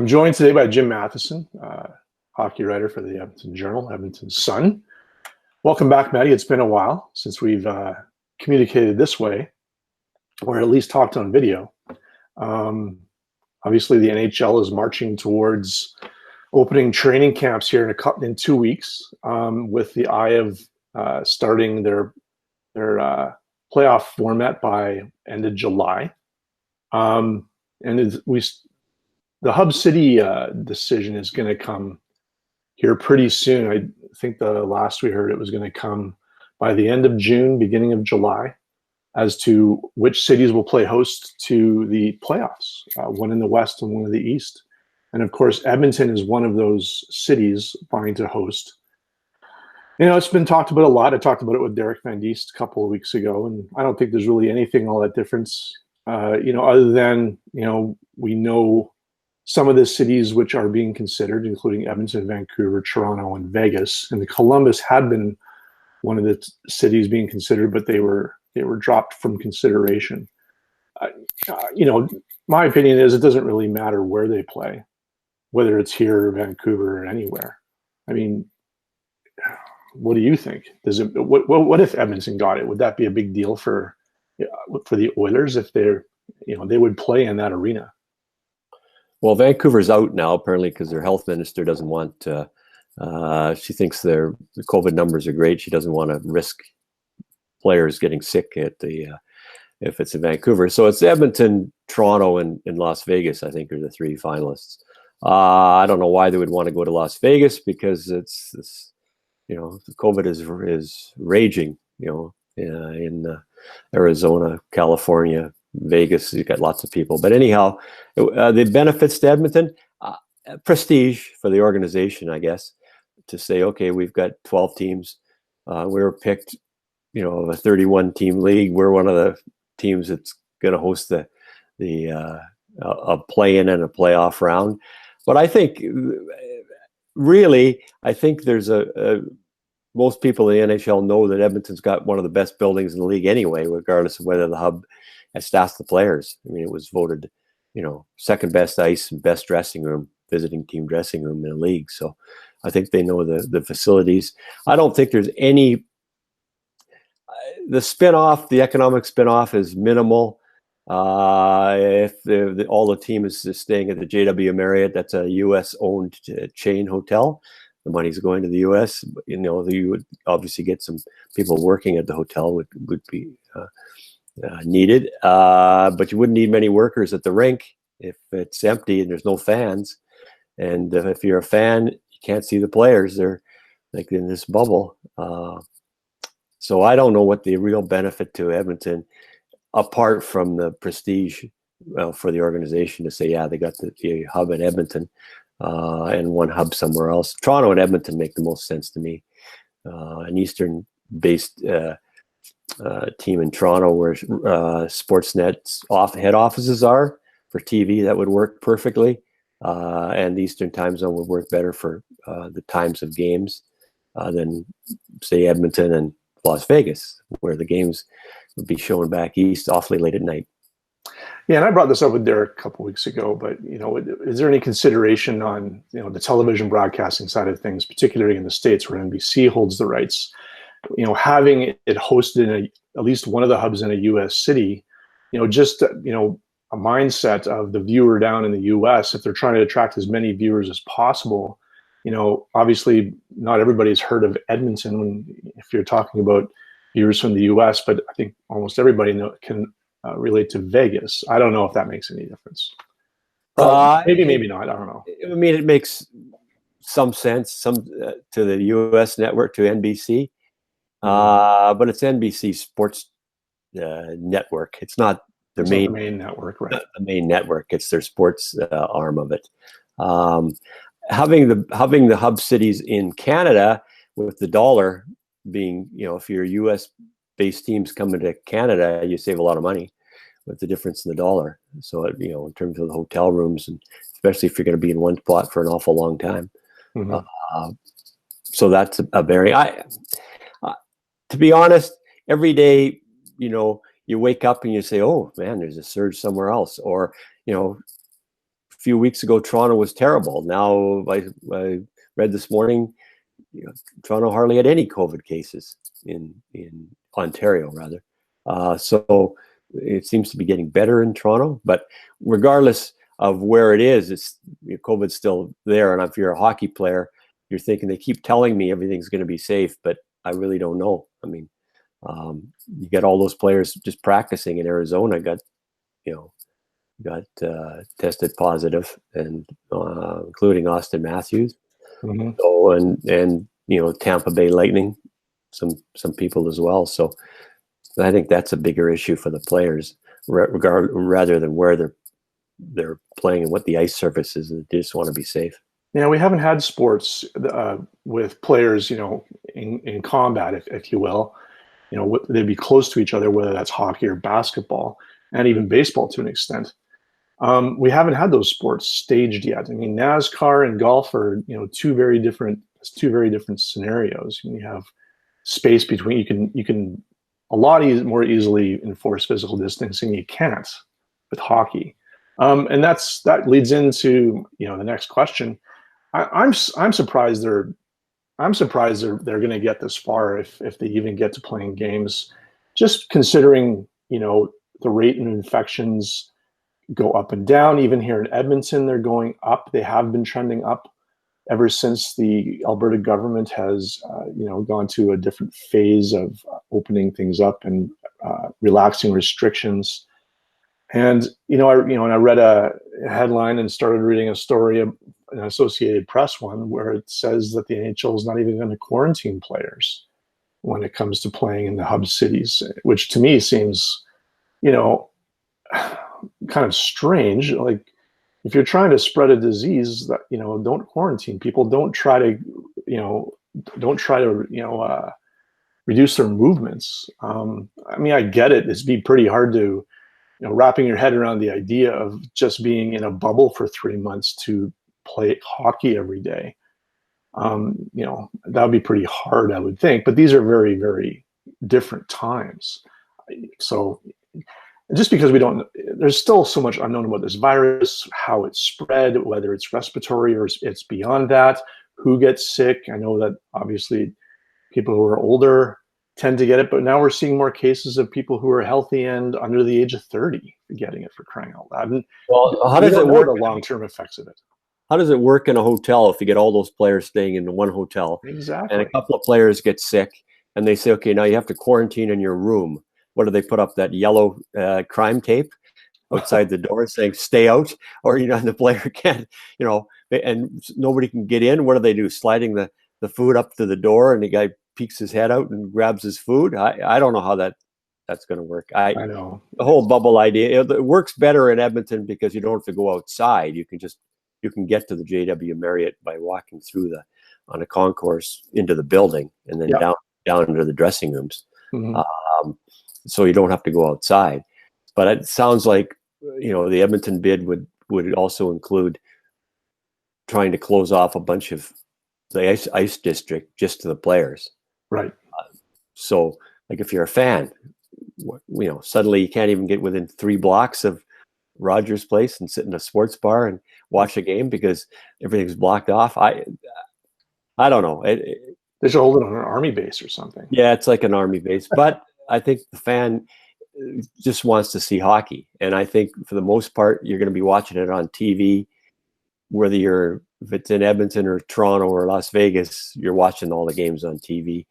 I'm joined today by Jim Matheson, hockey writer for the Edmonton Journal, Edmonton Sun. Welcome back, Maddie. It's been a while since we've communicated this way, or at least talked on video. Obviously, the NHL is marching towards opening training camps here in 2 weeks, with the eye of starting their playoff format by end of July. The Hub City decision is going to come here pretty soon. I think the last we heard it was going to come by the end of June, beginning of July, as to which cities will play host to the playoffs, one in the West and one in the East. And of course, Edmonton is one of those cities vying to host. You know, it's been talked about a lot. I talked about it with Derek Van Diest a couple of weeks ago, and I don't think there's really anything all that difference, other than, we know some of the cities which are being considered, including Edmonton, Vancouver, Toronto, and Vegas. And the Columbus had been one of the cities being considered, but they were dropped from consideration. My opinion is it doesn't really matter where they play, whether it's here or Vancouver or anywhere. I mean, what do you think? What if Edmonton got it? Would that be a big deal for the Oilers if they would play in that arena? Well, Vancouver's out now, apparently, because their health minister doesn't want she thinks the COVID numbers are great. She doesn't want to risk players getting sick if it's in Vancouver. So it's Edmonton, Toronto, and Las Vegas, I think, are the three finalists. I don't know why they would want to go to Las Vegas, because it's COVID is raging, in Arizona, California, Vegas. You've got lots of people. But anyhow, the benefits to Edmonton, prestige for the organization, I guess, to say, okay, we've got 12 teams. We were picked, of a 31-team league. We're one of the teams that's going to host a play-in and a playoff round. But I think, really, there's most people in the NHL know that Edmonton's got one of the best buildings in the league anyway, regardless of whether the Hub has staffed the players. I mean, it was voted, second best ice and best dressing room, visiting team dressing room in the league. So I think they know the facilities. I don't think there's any, the spinoff, the economic spinoff is minimal. If all the team is staying at the JW Marriott, that's a U.S. owned chain hotel. The money's going to the U.S. You would obviously get some people working at the hotel would be needed, but you wouldn't need many workers at the rink if it's empty and there's no fans. And if you're a fan, you can't see the players. They're like in this bubble. So I don't know what the real benefit to Edmonton, apart from the prestige for the organization, to say, yeah, they got the hub in Edmonton and one hub somewhere else. Toronto and Edmonton make the most sense to me. An Eastern-based team in Toronto, where Sportsnet's head offices are for TV, that would work perfectly. And the Eastern time zone would work better for the times of games than, say, Edmonton and Las Vegas, where the games would be shown back east awfully late at night. Yeah, and I brought this up with Derek a couple of weeks ago, but is there any consideration on the television broadcasting side of things, particularly in the States where NBC holds the rights? Having it hosted in at least one of the hubs in a U.S. city, just a mindset of the viewer down in the U.S. if they're trying to attract as many viewers as possible. Obviously not everybody's heard of Edmonton if you're talking about viewers from the U.S., but I think almost everybody can relate to Vegas. I don't know if that makes any difference. Maybe not. I don't know. I mean, it makes some sense to the U.S. network, to NBC, but it's NBC Sports Network. It's not the main network, right? The main network. It's their sports arm of it. Having the hub cities in Canada, with the dollar being, if you're U.S.-based teams coming to Canada, you save a lot of money with the difference in the dollar. So, in terms of the hotel rooms, and especially if you're going to be in one spot for an awful long time. Mm-hmm. So that's a very, to be honest, every day, you wake up and you say, oh man, there's a surge somewhere else. Or, few weeks ago Toronto was terrible. Now I read this morning, Toronto hardly had any COVID cases in Ontario, rather. So it seems to be getting better in Toronto. But regardless of where it is, it's COVID's still there. And if you're a hockey player, you're thinking they keep telling me everything's going to be safe, but I really don't know. I mean, you get all those players just practicing in Arizona got tested positive, and including Austin Matthews. Mm-hmm. So and Tampa Bay Lightning, some people as well. So I think that's a bigger issue for the players, rather than where they're playing and what the ice surface is. They just want to be safe. Yeah, we haven't had sports with players, in combat, if you will. They'd be close to each other, whether that's hockey or basketball, and even baseball to an extent. We haven't had those sports staged yet. I mean, NASCAR and golf are, two very different scenarios. You have space between. You can a lot more easily enforce physical distancing. You can't with hockey, and that leads into the next question. I'm surprised they're going to get this far if they even get to playing games, just considering the rate of infections go up and down. Even here in Edmonton, they're going up. They have been trending up ever since the Alberta government has gone to a different phase of opening things up and relaxing restrictions. And I read a headline and started reading a story, an Associated Press one, where it says that the NHL is not even going to quarantine players when it comes to playing in the hub cities, which to me seems, kind of strange. Like, if you're trying to spread a disease, that don't quarantine people. Don't try to reduce their movements. I mean, I get it. It'd be pretty hard to wrapping your head around the idea of just being in a bubble for 3 months to play hockey every day. That would be pretty hard, I would think. But these are very, very different times. So just because there's still so much unknown about this virus, how it's spread, whether it's respiratory or it's beyond that, who gets sick. I know that obviously people who are older tend to get it, but now we're seeing more cases of people who are healthy and under the age of 30 getting it, for crying out loud. And how does it work? The long-term effects of it. How does it work in a hotel if you get all those players staying in one hotel? Exactly. And a couple of players get sick, and they say, okay, now you have to quarantine in your room. What do they put up, that yellow crime tape outside the door saying stay out? Or the player can't, and nobody can get in. What do they do? Sliding the food up to the door, and the guy peeks his head out and grabs his food. I don't know how that's going to work. I know the whole bubble idea. It works better in Edmonton because you don't have to go outside. You can get to the JW Marriott by walking through on a concourse into the building, and then down into the dressing rooms. Mm-hmm. So you don't have to go outside. But it sounds like the Edmonton bid would also include trying to close off a bunch of the ice district just to the players. Right. So, like, if you're a fan, suddenly you can't even get within 3 blocks of Rogers Place and sit in a sports bar and watch a game because everything's blocked off. I don't know. They should hold it on an army base or something. Yeah, it's like an army base. But I think the fan just wants to see hockey. And I think for the most part, you're going to be watching it on TV, whether if it's in Edmonton or Toronto or Las Vegas, you're watching all the games on TV.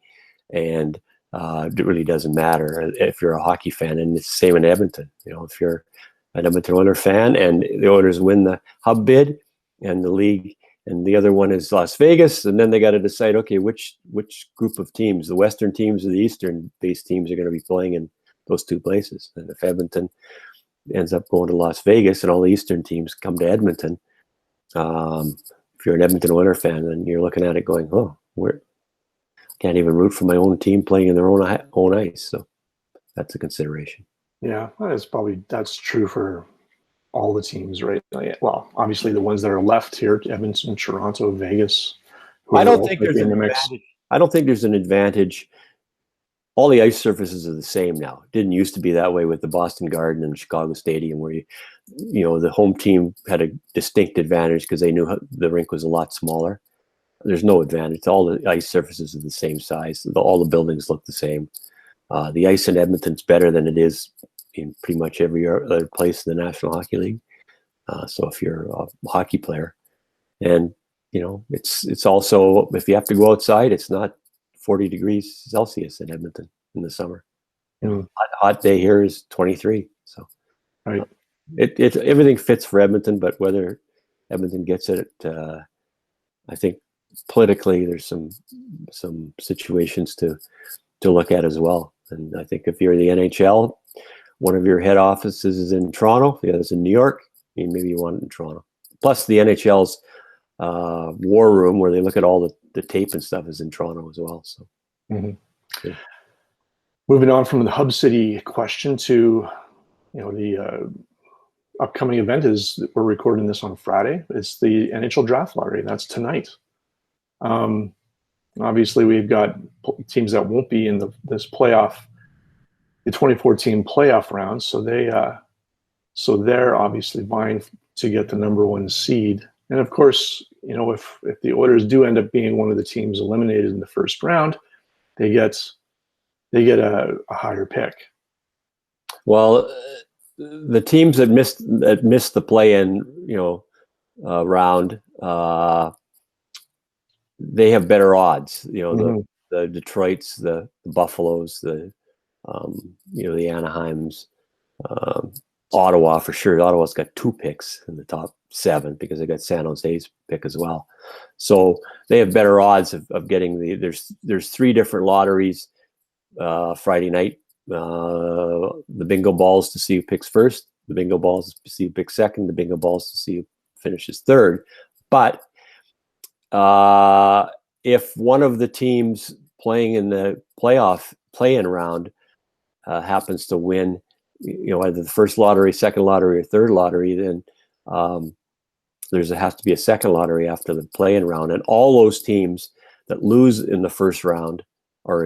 And it really doesn't matter if you're a hockey fan. And it's the same in Edmonton. If you're an Edmonton Oilers fan and the Oilers win the hub bid and the league, and the other one is Las Vegas, and then they got to decide, okay, which group of teams, the Western teams or the Eastern-based teams, are going to be playing in those 2 places. And if Edmonton ends up going to Las Vegas and all the Eastern teams come to Edmonton, if you're an Edmonton Oilers fan, then you're looking at it going, oh, can't even root for my own team playing in their own ice. So that's a consideration. Yeah, that's true for all the teams, right? Well, obviously the ones that are left here, Edmonton, Toronto, Vegas. I don't think there's an advantage all the ice surfaces are the same now. It didn't used to be that way with the Boston Garden and Chicago Stadium, where the home team had a distinct advantage because they knew the rink was a lot smaller. There's no advantage. All the ice surfaces are the same size. All the buildings look the same. The ice in Edmonton's better than it is in pretty much every other place in the National Hockey League. So if you're a hockey player, and it's also, if you have to go outside, it's not 40 degrees Celsius in Edmonton in the summer. Hot day here is 23. So right. It everything fits for Edmonton, but whether Edmonton gets it, I think politically there's some situations to look at as well. And I think if you're the NHL, one of your head offices is in Toronto, the other's in New York, maybe you want it in Toronto. Plus the NHL's war room where they look at all the tape and stuff is in Toronto as well. So yeah. Moving on from the Hub City question to the upcoming event is, we're recording this on Friday. It's the NHL Draft Lottery. That's tonight. Obviously, we've got teams that won't be in this playoff, the 2014 playoff round. So they're obviously vying to get the #1 seed. And of course, if the Oilers do end up being one of the teams eliminated in the first round, they get a higher pick. Well, the teams that missed the play-in, round, they have better odds. The Detroits, the Buffaloes, the Anaheims, Ottawa for sure. Ottawa's got 2 picks in the top 7 because they got San Jose's pick as well. So they have better odds of getting there's 3 different lotteries Friday night. The bingo balls to see who picks first, the bingo balls to see who picks second, the bingo balls to see who finishes third. But if one of the teams playing in the play-in round happens to win, either the first lottery, second lottery, or third lottery, then there has to be a second lottery after the play-in round, and all those teams that lose in the first round are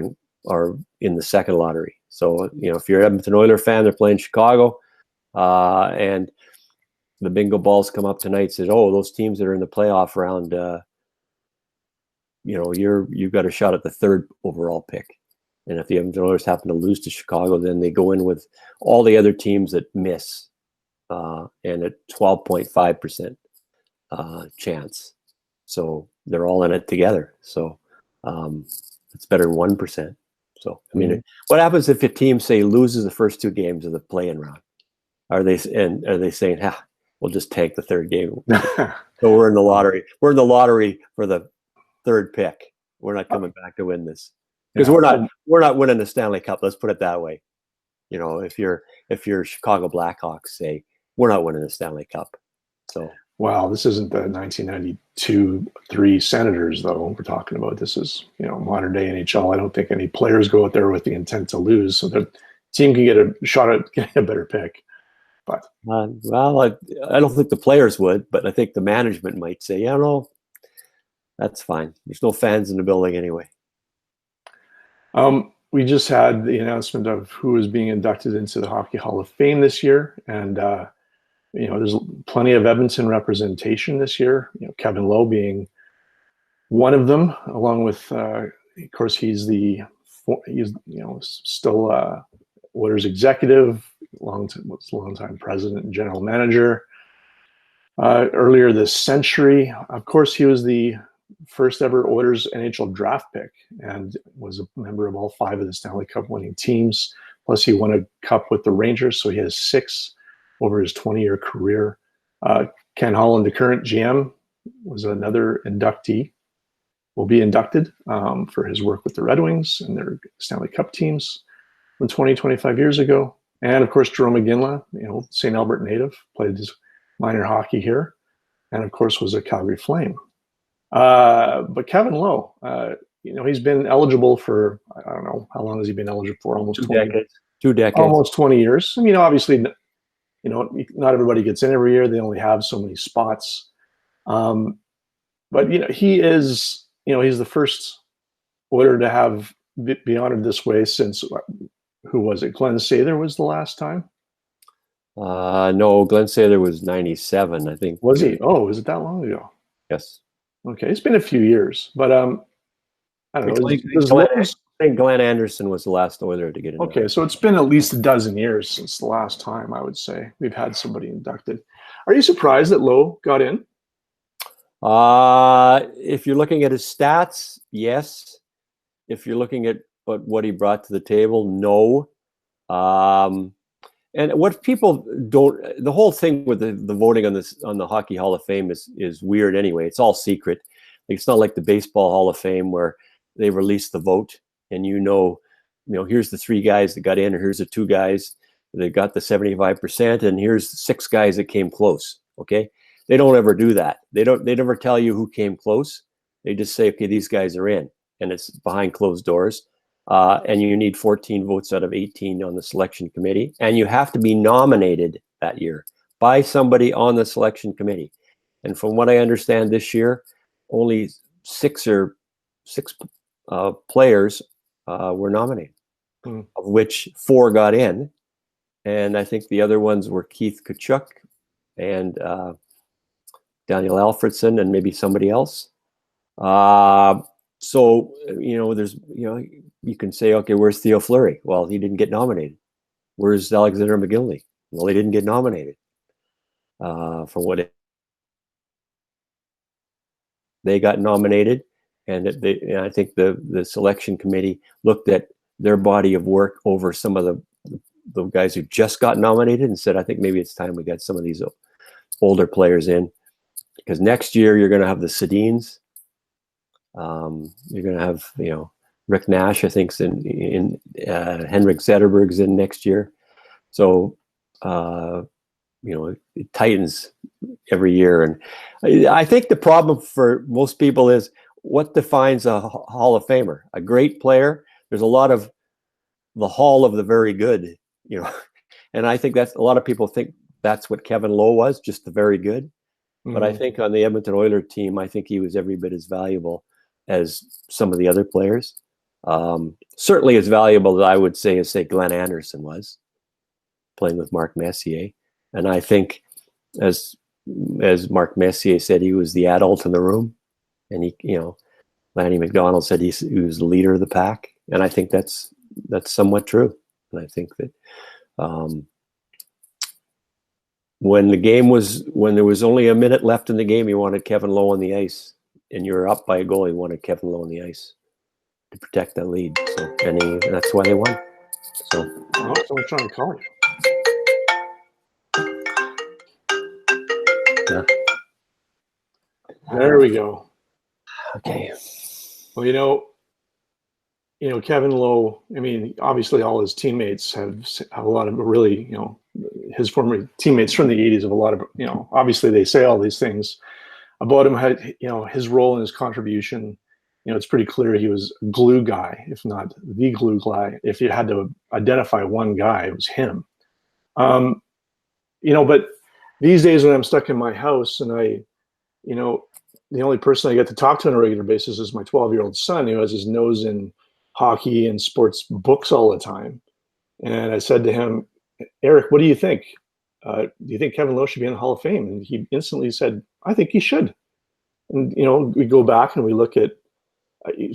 in the second lottery. So if you're an Edmonton Oilers fan, they're playing Chicago, and the bingo balls come up tonight, says, oh, those teams that are in the playoff round, you've got a shot at the 3rd overall pick. And if the Edmonton Oilers happen to lose to Chicago, then they go in with all the other teams that miss, and at 12.5% chance. So they're all in it together. So it's better than 1%. So I mean, what happens if a team, say, loses the first 2 games of the play-in round? Are they saying, we'll just tank the 3rd game? So we're in the lottery. We're in the lottery for the 3rd pick. We're not coming back to win this. Because we're not winning the Stanley Cup. Let's put it that way. If you're Chicago Blackhawks, say, we're not winning the Stanley Cup. So this isn't the 1992-3 Senators, though. We're talking about, this is modern day NHL. I don't think any players go out there with the intent to lose, so the team can get a shot at getting a better pick. But I don't think the players would, but I think the management might say, no, that's fine. There's no fans in the building anyway. We just had the announcement of who is being inducted into the Hockey Hall of Fame this year, and there's plenty of Edmonton representation this year. Kevin Lowe being one of them, along with, of course, he's still Oilers executive, longtime president and general manager. Earlier this century, of course, he was the first ever Oilers NHL draft pick and was a member of all 5 of the Stanley Cup winning teams. Plus, he won a cup with the Rangers, so he has 6 over his 20-year career. Ken Holland, the current GM, was another inductee, will be inducted for his work with the Red Wings and their Stanley Cup teams from 25 years ago. And of course, Jerome McGinley, St. Albert native, played his minor hockey here, and of course was a Calgary Flame. But Kevin Lowe, he's been eligible for, I don't know, how long has he been eligible for? Almost 20 decades. 2 decades. Almost 20 years. I mean, obviously, not everybody gets in every year. They only have so many spots. But he is, he's the first Oiler to have be honored this way since, who was it? Glenn Sather was the last time? No, Glenn Sather was 97, I think. Was he? Oh, was it that long ago? Yes. Okay, it's been a few years, but I don't know. I think Glenn Anderson was the last Oiler to get inducted. Okay, so it's been at least a dozen years since the last time, I would say, we've had somebody inducted. Are you surprised that Lowe got in? If you're looking at his stats, yes. If you're looking at what he brought to the table, no. And what people don't, the whole thing with the voting on the Hockey Hall of Fame is weird anyway. It's all secret. It's not like the Baseball Hall of Fame where they release the vote and here's the 3 guys that got in, or here's the 2 guys that got the 75%, and here's 6 guys that came close. Okay, they don't ever do that. They never tell you who came close. They just say, okay, these guys are in, and it's behind closed doors. And you need 14 votes out of 18 on the selection committee, and you have to be nominated that year by somebody on the selection committee. And from what I understand, this year, only 6 players were nominated, of which 4 got in, and I think the other ones were Keith Tkachuk and Daniel Alfredson and maybe somebody else. So there's you can say, okay, where's Theo Fleury? Well, he didn't get nominated. Where's Alexander McGillney? Well, he didn't get nominated. From what they got nominated, and I think the selection committee looked at their body of work over some of the guys who just got nominated and said, I think maybe it's time we got some of these older players in, because next year you're going to have the Sedins. You're going to have, Rick Nash, I think, in Henrik Zetterberg's in next year. So, it tightens every year. And I think the problem for most people is what defines a Hall of Famer? A great player. There's a lot of the Hall of the very good, and I think that's a lot of people think that's what Kevin Lowe was, just the very good. But I think on the Edmonton Oilers team, I think he was every bit as valuable as some of the other players. Certainly as valuable, I would say, as Glenn Anderson was, playing with Mark Messier. And I think, as Mark Messier said, he was the adult in the room. And Lanny McDonald said he was the leader of the pack. And I think that's somewhat true. And I think that when there was only a minute left in the game, you wanted Kevin Lowe on the ice, and you're up by a goal, you wanted Kevin Lowe on the ice to protect that lead. So, and that's why they won. So, someone's trying to call you. Yeah. There we go. Okay. Well, Kevin Lowe, obviously all his teammates have a lot of really, his former teammates from the 80s have a lot of, obviously they say all these things about him, his role and his contribution. It's pretty clear he was a glue guy, if not the glue guy. If you had to identify one guy, it was him. But these days when I'm stuck in my house and the only person I get to talk to on a regular basis is my 12-year-old son, who has his nose in hockey and sports books all the time. And I said to him, Eric, what do you think? Do you think Kevin Lowe should be in the Hall of Fame? And he instantly said, I think he should. And, we go back and we look at,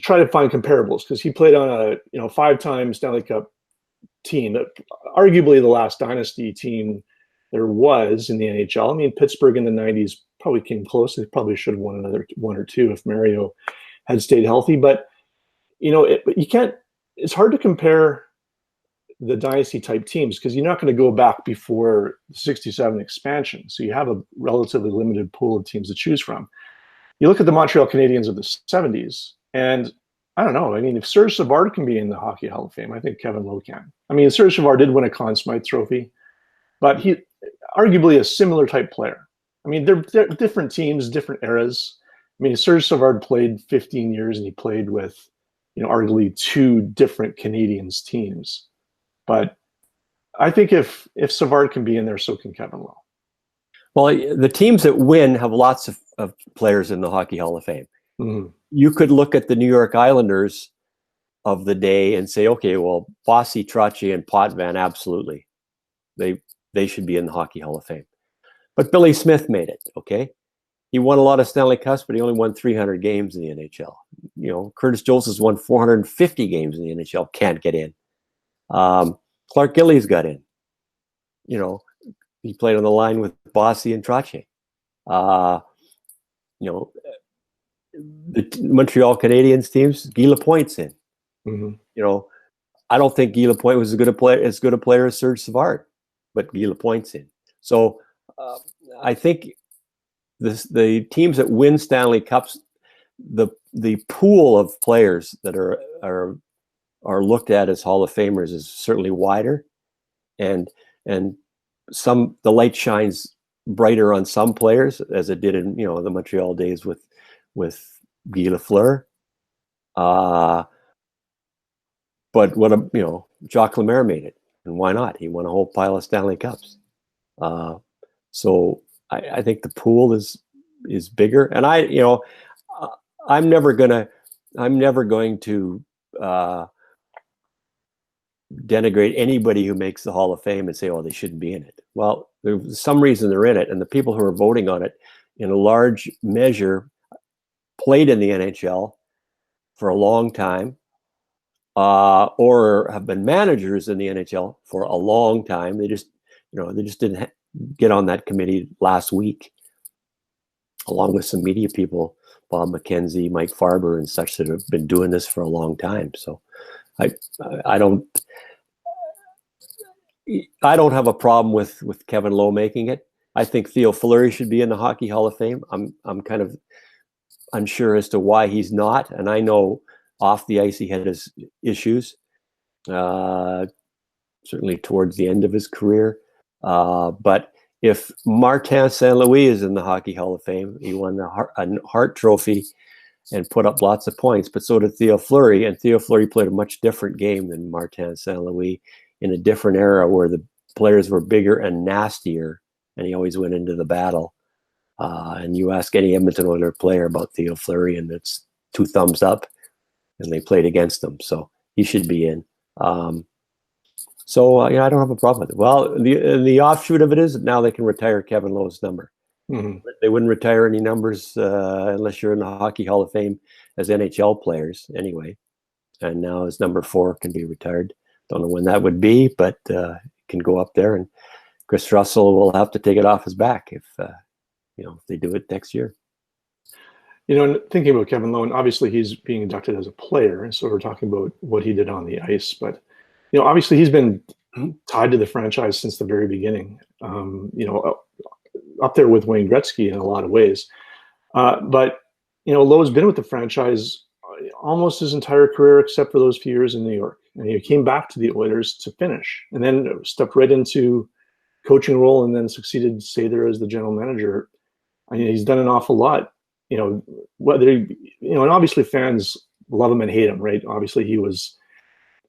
try to find comparables, because he played on a, 5-time Stanley Cup team, arguably the last dynasty team there was in the NHL. Pittsburgh in the 90s probably came close. They probably should have won another 1 or 2 if Mario had stayed healthy. But, you can't, it's hard to compare the dynasty type teams because you're not going to go back before the 67 expansion. So you have a relatively limited pool of teams to choose from. You look at the Montreal Canadiens of the 70s, and I don't know. If Serge Savard can be in the Hockey Hall of Fame, I think Kevin Lowe can. Serge Savard did win a Conn Smythe Trophy, but he arguably a similar type player. They're different teams, different eras. Serge Savard played 15 years, and he played with, arguably 2 different Canadiens teams. But I think if Savard can be in there, so can Kevin Lowe. Well, the teams that win have lots of players in the Hockey Hall of Fame. Mm-hmm. You could look at the New York Islanders of the day and say, okay, well, Bossy, Trottier, and Potvin, absolutely, they should be in the Hockey Hall of Fame. But Billy Smith made it. Okay, he won a lot of Stanley Cups, but he only won 300 games in the NHL. Curtis Joseph won 450 games in the NHL, can't get in. Clark Gillies got in. He played on the line with Bossy and Trottier. The Montreal Canadiens teams, Guy Lapointe's in. Mm-hmm. I don't think Guy Lapointe was as good a player as Serge Savard, but Guy Lapointe's in. So I think the teams that win Stanley Cups, the pool of players that are looked at as Hall of Famers is certainly wider, and the light shines brighter on some players, as it did in the Montreal days with Guy Lafleur. But Jacques Lemaire made it, and why not? He won a whole pile of Stanley Cups. So I think the pool is bigger, and I'm never going to denigrate anybody who makes the Hall of Fame and say, oh, they shouldn't be in it. Well, there's some reason they're in it, and the people who are voting on it in a large measure played in the NHL for a long time, or have been managers in the NHL for a long time. They just didn't get on that committee last week, along with some media people, Bob McKenzie, Mike Farber, and such, that have been doing this for a long time. So I don't have a problem with Kevin Lowe making it. I think Theo Fleury should be in the Hockey Hall of Fame. I'm kind of unsure as to why he's not, and I know off the ice he had his issues, certainly towards the end of his career. But if Martin St. Louis is in the Hockey Hall of Fame, he won a Hart Trophy and put up lots of points, but so did Theo Fleury, and Theo Fleury played a much different game than Martin St. Louis in a different era where the players were bigger and nastier, and he always went into the battle. And you ask any Edmonton Oilers player about Theo Fleury, and it's 2 thumbs up, and they played against him, so he should be in. So I don't have a problem with it. Well, the offshoot of it is that now they can retire Kevin Lowe's number. Mm-hmm. They wouldn't retire any numbers unless you're in the Hockey Hall of Fame as NHL players anyway. And now his number 4 can be retired. Don't know when that would be, but it can go up there. And Chris Russell will have to take it off his back if they do it next year. Thinking about Kevin Lowe, and obviously he's being inducted as a player, and so we're talking about what he did on the ice. But obviously he's been tied to the franchise since the very beginning. Up there with Wayne Gretzky in a lot of ways. But Lowe's been with the franchise almost his entire career, except for those few years in New York. And he came back to the Oilers to finish, and then stepped right into coaching role, and then succeeded Sather as the general manager. I mean, he's done an awful lot. Whether and obviously fans love him and hate him, right? Obviously, he was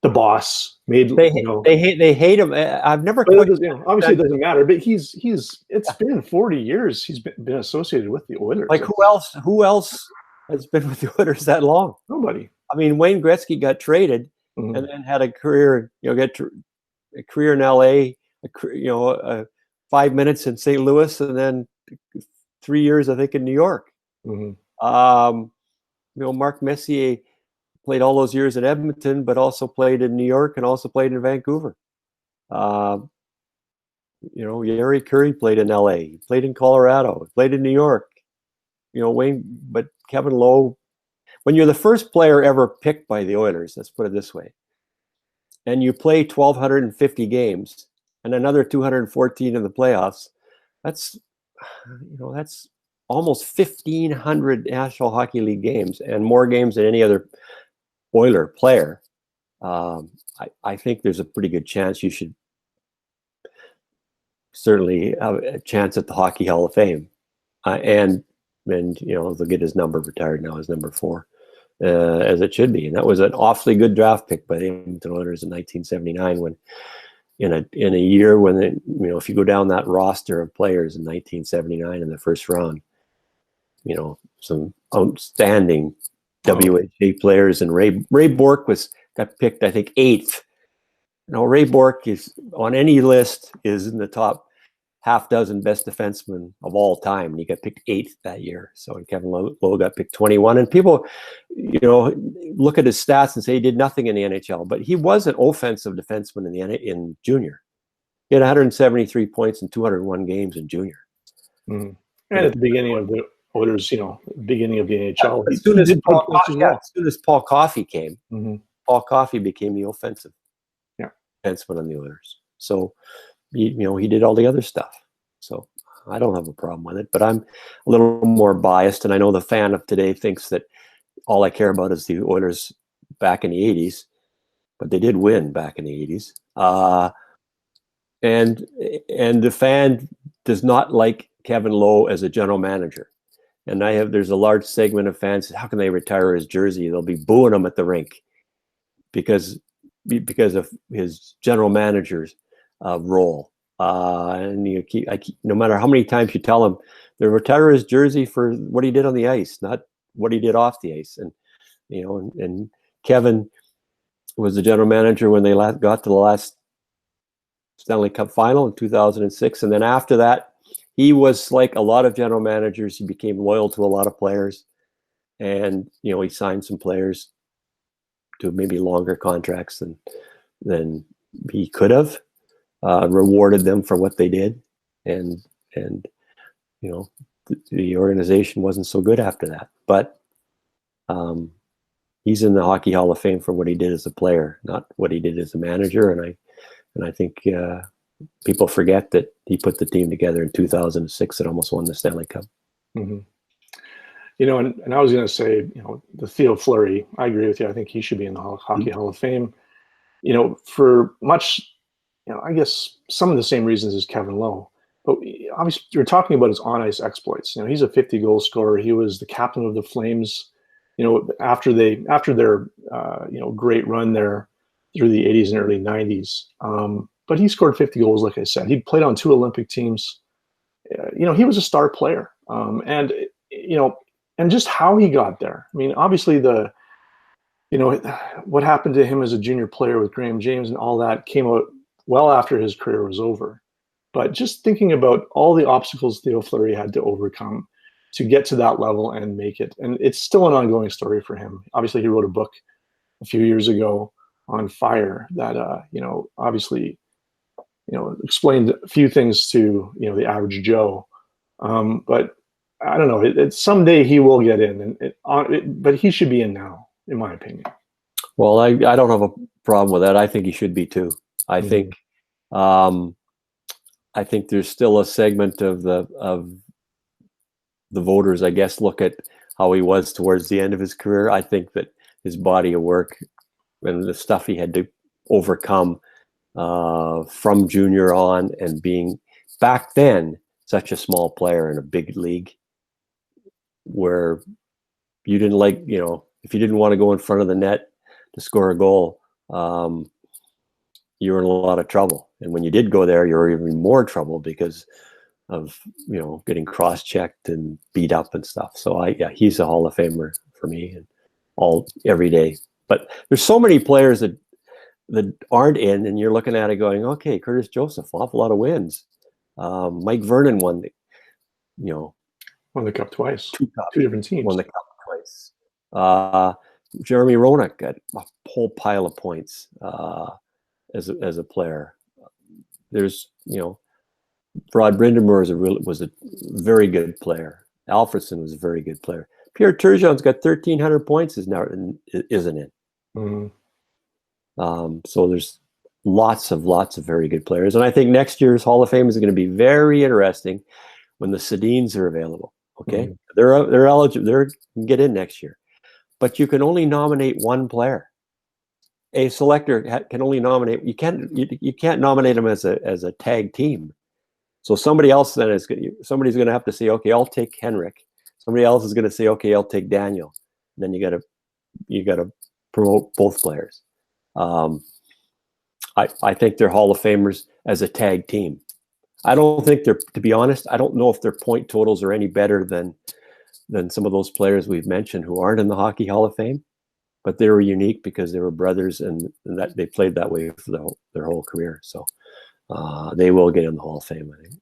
the boss. They hate him. I've never. Obviously, it doesn't matter. But it's been 40 years he's been associated with the Oilers. Like who else has been with the Oilers that long? Nobody. I mean, Wayne Gretzky got traded and then had a career. A career in LA. 5 minutes in St. Louis, and then 3 years, I think, in New York. Mark Messier played all those years in Edmonton, but also played in New York and also played in Vancouver. Yari Curry played in LA, he played in Colorado, played in New York. But Kevin Lowe, when you're the first player ever picked by the Oilers, let's put it this way, and you play 1,250 games and another 214 in the playoffs, that's almost 1,500 National Hockey League games, and more games than any other Oiler player. I think there's a pretty good chance you should certainly have a chance at the Hockey Hall of Fame. And they'll get his number retired now, his number 4, as it should be. And that was an awfully good draft pick by the Edmonton Oilers in 1979, when in a year when if you go down that roster of players in 1979 in the first round, some outstanding WHA players, and Ray Bourque was got picked, I think, 8th. Now, Ray Bourque is on any list is in the top half dozen best defensemen of all time, and he got picked 8th that year. So, and Kevin Lowe got picked 21. And people, look at his stats and say he did nothing in the NHL, but he was an offensive defenseman in junior. He had 173 points in 201 games in junior. Mm-hmm. And at the beginning of the Oilers, beginning of the NHL, as soon as Paul Coffey came, Paul Coffey became the offensive defenseman on the Oilers. So, he did all the other stuff. So I don't have a problem with it, but I'm a little more biased. And I know the fan of today thinks that all I care about is the Oilers back in the 80s, but they did win back in the 80s. And the fan does not like Kevin Lowe as a general manager. And there's a large segment of fans, how can they retire his jersey? They'll be booing him at the rink because of his general manager's role. And no matter how many times you tell him, they retire his jersey for what he did on the ice, not what he did off the ice. And and Kevin was the general manager when they got to the last Stanley Cup final in 2006, and then after that, he was like a lot of general managers. He became loyal to a lot of players, and he signed some players to maybe longer contracts than he could have. Rewarded them for what they did, and the organization wasn't so good after that. But he's in the Hockey Hall of Fame for what he did as a player, not what he did as a manager. And I think people forget that he put the team together in 2006 and almost won the Stanley Cup. Mm-hmm. And I was going to say, the Theo Fleury, I agree with you. I think he should be in the Hockey Hall of Fame. For much, I guess some of the same reasons as Kevin Lowe. But obviously, you're talking about his on-ice exploits. He's a 50-goal scorer. He was the captain of the Flames. After their great run there through the 80s and early 90s. But he scored 50 goals, like I said. He played on 2 Olympic teams. He was a star player. And just how he got there. I mean, obviously what happened to him as a junior player with Graham James and all that came out well after his career was over. But just thinking about all the obstacles Theo Fleury had to overcome to get to that level and make it. And it's still an ongoing story for him. Obviously, he wrote a book a few years ago on fire that, obviously, explained a few things to, the average Joe. But I don't know, someday he will get in, but he should be in now, in my opinion. Well, I don't have a problem with that. I think he should be too. I think there's still a segment of the voters, I guess, look at how he was towards the end of his career. I think that his body of work and the stuff he had to overcome from junior on, and being back then such a small player in a big league where you didn't if you didn't want to go in front of the net to score a goal, you were in a lot of trouble. And when you did go there, you were even more trouble because of, getting cross-checked and beat up and stuff. So he's a Hall of Famer for me, and every day. But there's so many players that aren't in, and you're looking at it going, okay, Curtis Joseph, awful lot of wins. Mike Vernon won the cup twice. Two different teams. Won the cup twice. Jeremy Roenick got a whole pile of points as a player. There's, Rod Brind'Amour was a very good player. Alfredson was a very good player. Pierre Turgeon's got 1,300 points, isn't it? Mm-hmm. So there's lots of very good players. And I think next year's Hall of Fame is going to be very interesting when the Sedins are available. Okay. Mm-hmm. They're eligible. They can get in next year, but you can only nominate one player. A selector can only nominate. You can't nominate them as a tag team. So somebody else somebody's going to have to say, okay, I'll take Henrik. Somebody else is going to say, okay, I'll take Daniel. And then you got to promote both players. I think they're Hall of Famers as a tag team. I don't think to be honest, I don't know if their point totals are any better than some of those players we've mentioned who aren't in the Hockey Hall of Fame. but they were unique because they were brothers, and that they played that way for their whole career. So they will get in the Hall of Fame, I think.